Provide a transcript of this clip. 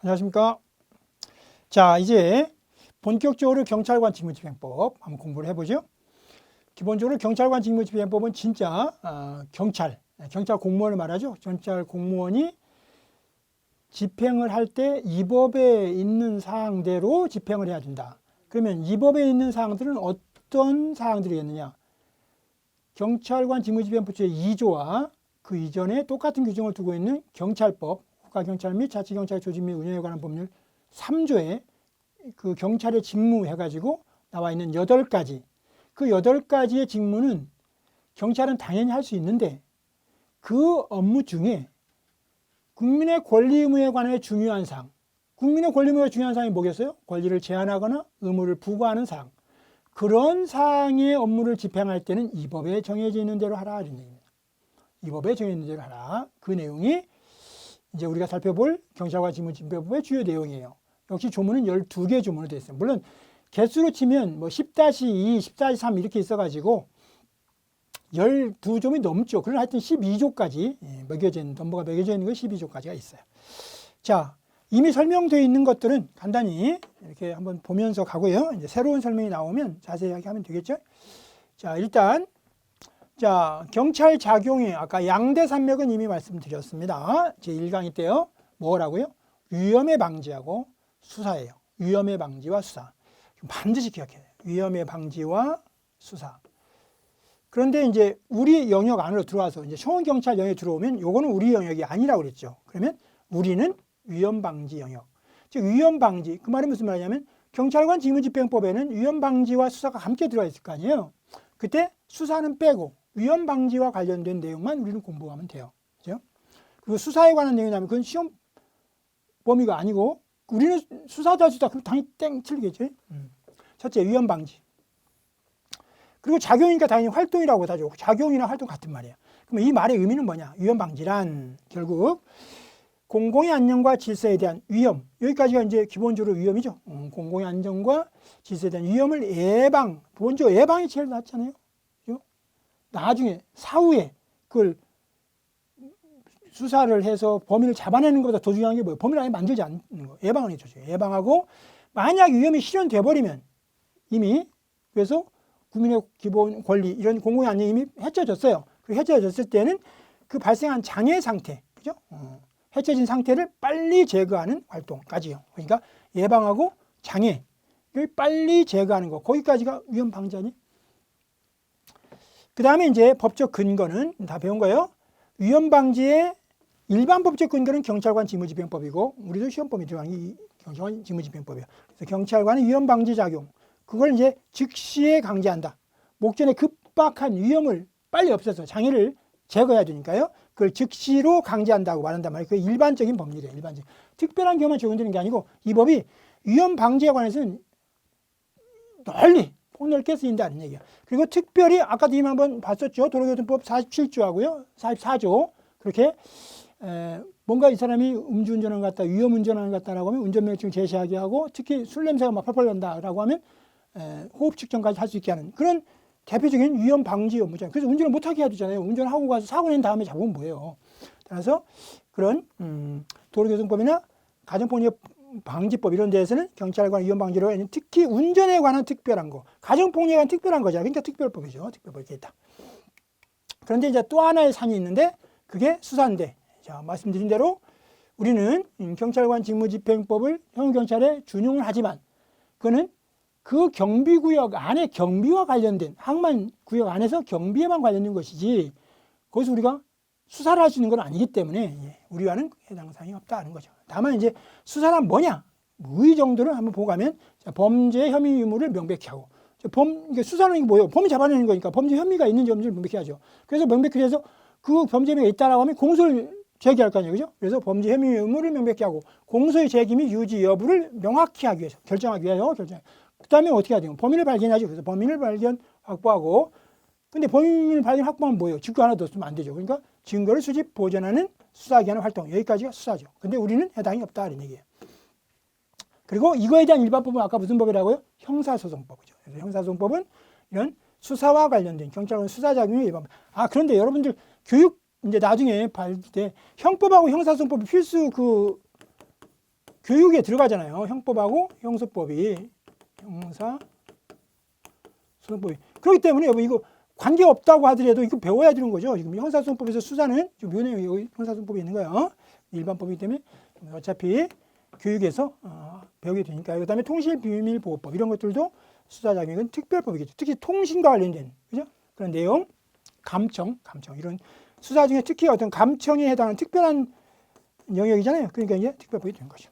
안녕하십니까. 자, 이제 본격적으로 경찰관 직무집행법 한번 공부를 해보죠. 기본적으로 경찰관 직무집행법은 진짜 경찰 공무원을 말하죠. 경찰 공무원이 집행을 할 때 이 법에 있는 사항대로 집행을 해야 된다. 그러면 이 법에 있는 사항들은 어떤 사항들이겠느냐? 경찰관 직무집행법 제2조와 그 이전에 똑같은 규정을 두고 있는 경찰법, 국가경찰 및 자치경찰 조직 및 운영에 관한 법률 3조에 그 경찰의 직무 해가지고 나와 있는 8가지. 그 8가지의 직무는 경찰은 당연히 할 수 있는데 그 업무 중에 국민의 권리 의무에 관해 중요한 사항. 국민의 권리 의무에 중요한 사항이 뭐겠어요? 권리를 제한하거나 의무를 부과하는 사항. 그런 사항의 업무를 집행할 때는 이 법에 정해져 있는 대로 하라. 이런 얘기입니다. 이 법에 정해져 있는 대로 하라. 그 내용이 이제 우리가 살펴볼 경찰관 직무집행법의 주요 내용이에요. 역시 조문은 12개 조문으로 되어 있어요. 물론 개수로 치면 뭐 10-2, 10-3 이렇게 있어가지고 12조문이 넘죠. 그러나 하여튼 12조까지 넘버가 매겨져 있는 거 12조까지가 있어요. 자, 이미 설명되어 있는 것들은 간단히 이렇게 한번 보면서 가고요. 이제 새로운 설명이 나오면 자세하게 하면 되겠죠. 자, 일단 자, 경찰 작용이 아까 양대 산맥은 이미 말씀드렸습니다. 제 1강의 때요. 뭐라고요? 위험의 방지하고 수사예요. 위험의 방지와 수사. 반드시 기억해야 돼요. 위험의 방지와 수사. 그런데 이제 우리 영역 안으로 들어와서 이제 소원경찰 영역에 들어오면 요거는 우리 영역이 아니라고 그랬죠. 그러면 우리는 위험 방지 영역. 즉 위험 방지. 그 말은 무슨 말이냐면 경찰관 직무집행법에는 위험 방지와 수사가 함께 들어가 있을 거 아니에요. 그때 수사는 빼고 위험 방지와 관련된 내용만 우리는 공부하면 돼요. 그죠? 그리고 수사에 관한 내용이라면 그건 시험 범위가 아니고 우리는 수사다 그럼 당연히 땡 틀리겠죠. 첫째, 위험 방지. 그리고 작용이니까 당연히 활동이라고 하죠. 작용이나 활동 같은 말이에요. 그럼 이 말의 의미는 뭐냐? 위험 방지란 결국 공공의 안녕과 질서에 대한 위험. 여기까지가 이제 기본적으로 위험이죠. 공공의 안전과 질서에 대한 위험을 기본적으로 예방이 제일 낫잖아요. 그죠? 나중에 사후에 그걸 수사를 해서 범인을 잡아내는 것보다 더 중요한 게 뭐예요? 범인을 아예 만들지 않는 거. 예방을 해줘요. 예방하고 만약 위험이 실현돼 버리면 이미 그래서 국민의 기본 권리 이런 공공의 안녕이 이미 해쳐졌어요. 그 해쳐졌을 때는 그 발생한 장애 상태, 그죠? 해쳐진 상태를 빨리 제거하는 활동까지요. 그러니까 예방하고 장애를 빨리 제거하는 거. 거기까지가 위험 방지 아니에요? 그 다음에 이제 법적 근거는 다 배운 거예요. 위험 방지의 일반 법적 근거는 경찰관 직무집행법이고 우리도 시험법이 들어간 이 경찰관 직무집행법이에요. 그래서 경찰관의 위험 방지 작용. 그걸 이제 즉시에 강제한다. 목전에 급박한 위험을 빨리 없애서 장애를 제거해야 되니까요. 그걸 즉시로 강제한다고 말한단 말이에요. 그게 일반적인 법률이에요. 일반적. 특별한 경우만 적용되는 게 아니고 이 법이 위험 방지에 관해서는 널리 폭넓게 쓰인다는 얘기예요. 그리고 특별히 아까도 이미 한번 봤었죠. 도로교통법 47조하고요. 44조. 그렇게 뭔가 이 사람이 음주운전을 갖다 위험운전을 갖다라고 하면 운전면허증 제시하게 하고 특히 술 냄새가 막 펄펄 난다라고 하면 호흡 측정까지 할 수 있게 하는 그런 대표적인 위험 방지 업무잖아요. 그래서 운전을 못하게 해야 되잖아요. 운전하고 가서 사고 낸 다음에 잡으면 뭐예요. 따라서 그런 도로교통법이나 가정폭력 방지법 이런 데에서는 경찰관 위험 방지로 특히 운전에 관한 특별한 거, 가정폭력에 관한 특별한 거잖아요. 그러니까 특별법이죠. 특별법 이렇게 있다. 그런데 이제 또 하나의 산이 있는데 그게 수사인데, 자 말씀드린 대로 우리는 경찰관 직무집행법을 형경찰에 준용을 하지만 그거는 그 경비구역 안에 경비와 관련된 항만 구역 안에서 경비에만 관련된 것이지 거기서 우리가 수사를 할 수 있는 건 아니기 때문에 우리와는 해당 사항이 없다는 거죠. 다만 이제 수사란 뭐냐? 의 정도를 한번 보고 가면 범죄 혐의 유무를 명백히 하고 수사는 이게 뭐예요? 범인 잡아내는 거니까 범죄 혐의가 있는지 없는지를 명백히 하죠. 그래서 명백히 해서 그 범죄 혐의가 있다라고 하면 공소를 제기할 거 아니에요. 그죠? 그래서 범죄 혐의 유무를 명백히 하고 공소의 제기 및 유지 여부를 명확히 하기 위해서 결정하기 위해서 그 다음에 어떻게 해야 돼요? 범인을 발견하죠. 그래서 범인을 발견 확보하고 근데 범인을 발견 확보하면 뭐예요? 증거 하나도 없으면 안 되죠. 그러니까 증거를 수집 보존하는 수사하기 하는 활동 여기까지가 수사죠. 근데 우리는 해당이 없다 이런 얘기예요. 그리고 이거에 대한 일반법은 아까 무슨 법이라고요? 형사소송법이죠. 그래서 형사소송법은 이런 수사와 관련된 경찰관 수사작용의 일반법. 그런데 여러분들 교육 이제 나중에 발 때 형법하고 형사소송법이 필수 교육에 들어가잖아요. 형법하고 형소법이. 형사소송법이. 그렇기 때문에 여러분 이거 관계 없다고 하더라도 이거 배워야 되는 거죠. 지금 형사소송법에서 수사는 좀 요네 형사소송법이 있는 거예요. 일반법이기 때문에 어차피 교육에서 배우게 되니까. 그다음에 통신비밀보호법 이런 것들도 수사자격은 특별법이겠죠. 특히 통신과 관련된 그죠? 그런 내용, 감청 이런 수사 중에 특히 어떤 감청에 해당하는 특별한 영역이잖아요. 그러니까 이게 특별법이 되는 거죠.